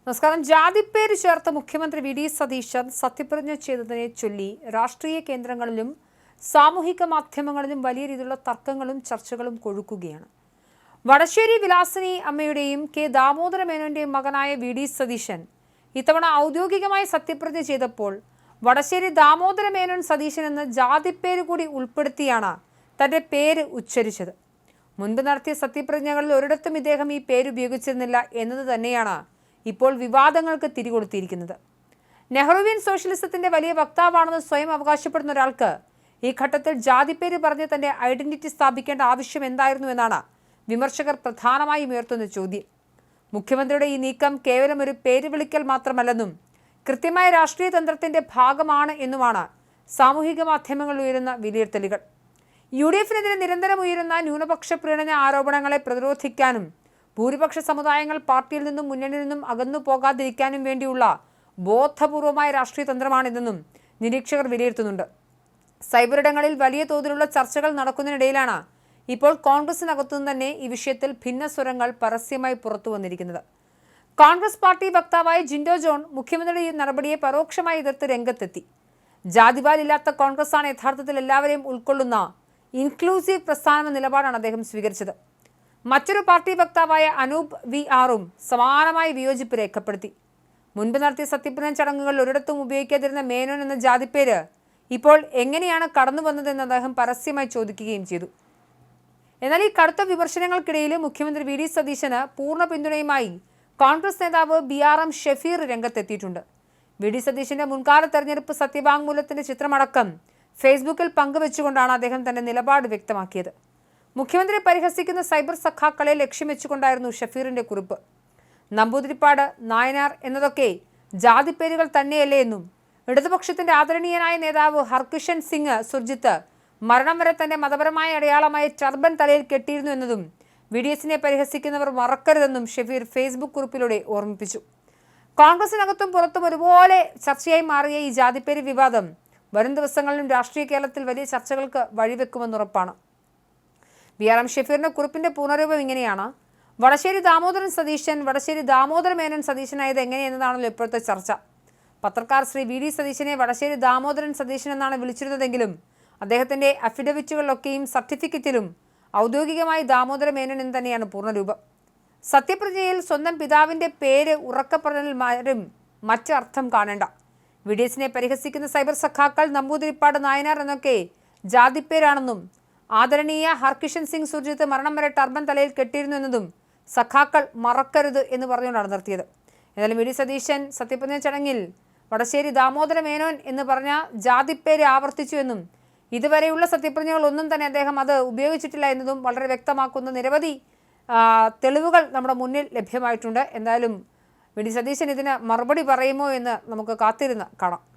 നമസ്കാരം. ജാതിപ്പേര് ചേർത്ത് മുഖ്യമന്ത്രി വി ഡി സതീശൻ സത്യപ്രതിജ്ഞ ചെയ്തതിനെ ചൊല്ലി രാഷ്ട്രീയ കേന്ദ്രങ്ങളിലും സാമൂഹിക മാധ്യമങ്ങളിലും വലിയ രീതിയിലുള്ള തർക്കങ്ങളും ചർച്ചകളും കൊഴുക്കുകയാണ്. വടശ്ശേരി വിലാസിനി അമ്മയുടെയും കെ ദാമോദര മേനോന്റെയും മകനായ വി ഡി സതീശൻ ഇത്തവണ ഔദ്യോഗികമായി സത്യപ്രതിജ്ഞ ചെയ്തപ്പോൾ വടശ്ശേരി ദാമോദര മേനോൻ സതീശൻ എന്ന ജാതിപ്പേര് കൂടി ഉൾപ്പെടുത്തിയാണ് തന്റെ പേര് ഉച്ചരിച്ചത്. മുൻപ് നടത്തിയ സത്യപ്രതിജ്ഞകളിൽ ഒരിടത്തും ഇദ്ദേഹം ഈ പേര് ഉപയോഗിച്ചിരുന്നില്ല എന്നത് തന്നെയാണ് ഇപ്പോൾ വിവാദങ്ങൾക്ക് തിരികൊടുത്തിരിക്കുന്നത്. നെഹ്റുവിയൻ സോഷ്യലിസത്തിന്റെ വലിയ വക്താവാണെന്ന് സ്വയം അവകാശപ്പെടുന്ന ഒരാൾക്ക് ഈ ഘട്ടത്തിൽ ജാതിപ്പേര് പറഞ്ഞ് തന്റെ ഐഡന്റിറ്റി സ്ഥാപിക്കേണ്ട ആവശ്യം എന്തായിരുന്നു എന്നാണ് വിമർശകർ പ്രധാനമായും ഉയർത്തുന്ന ചോദ്യം. മുഖ്യമന്ത്രിയുടെ ഈ നീക്കം കേവലം ഒരു പേര് വിളിക്കൽ മാത്രമല്ലെന്നും കൃത്യമായ രാഷ്ട്രീയ തന്ത്രത്തിന്റെ ഭാഗമാണ് എന്നുമാണ് സാമൂഹിക മാധ്യമങ്ങളിൽ ഉയരുന്ന വിലയിരുത്തലുകൾ. UDF-നെതിരെ നിരന്തരം ഉയരുന്ന ന്യൂനപക്ഷ പ്രീണന ആരോപണങ്ങളെ പ്രതിരോധിക്കാനും ഭൂരിപക്ഷ സമുദായങ്ങൾ പാർട്ടിയിൽ നിന്നും മുന്നണിയിൽ നിന്നും അകന്നു പോകാതിരിക്കാനും വേണ്ടിയുള്ള ബോധപൂർവമായ രാഷ്ട്രീയ തന്ത്രമാണിതെന്നും നിരീക്ഷകർ വിലയിരുത്തുന്നുണ്ട്. സൈബറിടങ്ങളിൽ വലിയ തോതിലുള്ള ചർച്ചകൾ നടക്കുന്നതിനിടയിലാണ് ഇപ്പോൾ കോൺഗ്രസിനകത്തുനിന്ന് തന്നെ ഈ വിഷയത്തിൽ ഭിന്ന സ്വരങ്ങൾ പരസ്യമായി പുറത്തു വന്നിരിക്കുന്നത്. കോൺഗ്രസ് പാർട്ടി വക്താവായ ജിൻഡോ ജോൺ മുഖ്യമന്ത്രിയുടെ ഈ നടപടിയെ പരോക്ഷമായി എതിർത്ത് രംഗത്തെത്തി. ജാതിവാലില്ലാത്ത കോൺഗ്രസാണ് യഥാർത്ഥത്തിൽ എല്ലാവരെയും ഉൾക്കൊള്ളുന്ന ഇൻക്ലൂസീവ് പ്രസ്ഥാനം എന്ന നിലപാടാണ് അദ്ദേഹം സ്വീകരിച്ചത്. മറ്റൊരു പാർട്ടി വക്താവായ അനൂപ് VR-ഉം സമാനമായ വിയോജിപ്പ് രേഖപ്പെടുത്തി. മുൻപ് നടത്തിയ സത്യപ്രതിജ്ഞ ചടങ്ങുകളിൽ ഒരിടത്തും ഉപയോഗിക്കാതിരുന്ന മേനോൻ എന്ന ജാതിപ്പേര് ഇപ്പോൾ എങ്ങനെയാണ് കടന്നു വന്നതെന്ന് അദ്ദേഹം പരസ്യമായി ചോദിക്കുകയും ചെയ്തു. എന്നാൽ ഈ കടുത്ത വിമർശനങ്ങൾക്കിടയിൽ മുഖ്യമന്ത്രി വി ഡി സതീശന് പൂർണ്ണ പിന്തുണയുമായി കോൺഗ്രസ് നേതാവ് BRM ഷഫീർ രംഗത്തെത്തിയിട്ടുണ്ട്. വി ഡി സതീശന്റെ മുൻകാല തെരഞ്ഞെടുപ്പ് സത്യവാങ്മൂലത്തിന്റെ ചിത്രമടക്കം ഫേസ്ബുക്കിൽ പങ്കുവെച്ചുകൊണ്ടാണ് അദ്ദേഹം തന്റെ നിലപാട് വ്യക്തമാക്കിയത്. മുഖ്യമന്ത്രിയെ പരിഹസിക്കുന്ന സൈബർ സഖാക്കളെ ലക്ഷ്യം വെച്ചുകൊണ്ടായിരുന്നു ഷഫീറിന്റെ കുറിപ്പ്. നമ്പൂതിരിപ്പാട്, നായനാർ എന്നതൊക്കെ ജാതിപ്പേരുകൾ തന്നെയല്ലേ എന്നും ഇടതുപക്ഷത്തിന്റെ ആദരണീയനായ നേതാവ് ഹർകിഷൻ സിംഗ് സുർജിത്ത് മരണം വരെ തന്റെ മതപരമായ അടയാളമായ ടർബൻ തലയിൽ കെട്ടിയിരുന്നു എന്നതും VDS-നെ പരിഹസിക്കുന്നവർ മറക്കരുതെന്നും ഷഫീർ ഫേസ്ബുക്ക് കുറിപ്പിലൂടെ ഓർമ്മിപ്പിച്ചു. കോൺഗ്രസിനകത്തും പുറത്തും ഒരുപോലെ ചർച്ചയായി മാറിയ ഈ ജാതിപ്പേര് വിവാദം വരും ദിവസങ്ങളിലും രാഷ്ട്രീയ കേരളത്തിൽ വലിയ ചർച്ചകൾക്ക് വഴിവെക്കുമെന്നുറപ്പാണ്. BRM ഷഫീറിന്റെ കുറിപ്പിന്റെ പൂർണ്ണരൂപം ഇങ്ങനെയാണ്: വടശ്ശേരി ദാമോദരൻ സതീശൻ വടശ്ശേരി ദാമോദര മേനോൻ സതീശനായത് എങ്ങനെയെന്നതാണല്ലോ ഇപ്പോഴത്തെ ചർച്ച. പത്രക്കാർ ശ്രീ വി ഡി സതീശനെ വടശ്ശേരി ദാമോദരൻ സതീശൻ എന്നാണ് വിളിച്ചിരുന്നതെങ്കിലും അദ്ദേഹത്തിന്റെ അഫിഡവിറ്റുകളിലൊക്കെയും സർട്ടിഫിക്കറ്റിലും ഔദ്യോഗികമായി ദാമോദര മേനോൻ എന്ന് തന്നെയാണ് പൂർണ്ണരൂപം. സത്യപ്രതിജ്ഞയിൽ സ്വന്തം പിതാവിന്റെ പേര് ഉറക്കപ്പറഞ്ഞാലും മറ്റർത്ഥം കാണേണ്ട. VDS-നെ പരിഹസിക്കുന്ന സൈബർ സഖാക്കൾ നമ്പൂതിരിപ്പാട്, നായനാർ എന്നൊക്കെ ജാതിപ്പേരാണെന്നും ആദരണീയ ഹർകിഷൻ സിംഗ് സുർജിത്ത് മരണം വരെ ടർബൻ തലയിൽ കെട്ടിയിരുന്നു എന്നതും സഖാക്കൾ മറക്കരുത് എന്ന് പറഞ്ഞുകൊണ്ടാണ് നിർത്തിയത്. എന്നാലും വി ഡി സതീശൻ സത്യപ്രതിജ്ഞ ചടങ്ങിൽ വടശ്ശേരി ദാമോദര മേനോൻ എന്ന് പറഞ്ഞ ജാതിപ്പേര് ആവർത്തിച്ചുവെന്നും ഇതുവരെയുള്ള സത്യപ്രതിജ്ഞകളൊന്നും തന്നെ അദ്ദേഹം അത് ഉപയോഗിച്ചിട്ടില്ല എന്നതും വളരെ വ്യക്തമാക്കുന്ന നിരവധി തെളിവുകൾ നമ്മുടെ മുന്നിൽ ലഭ്യമായിട്ടുണ്ട്. എന്തായാലും വി ഡി സതീശൻ ഇതിന് മറുപടി പറയുമോ എന്ന് നമുക്ക് കാത്തിരുന്ന് കാണാം.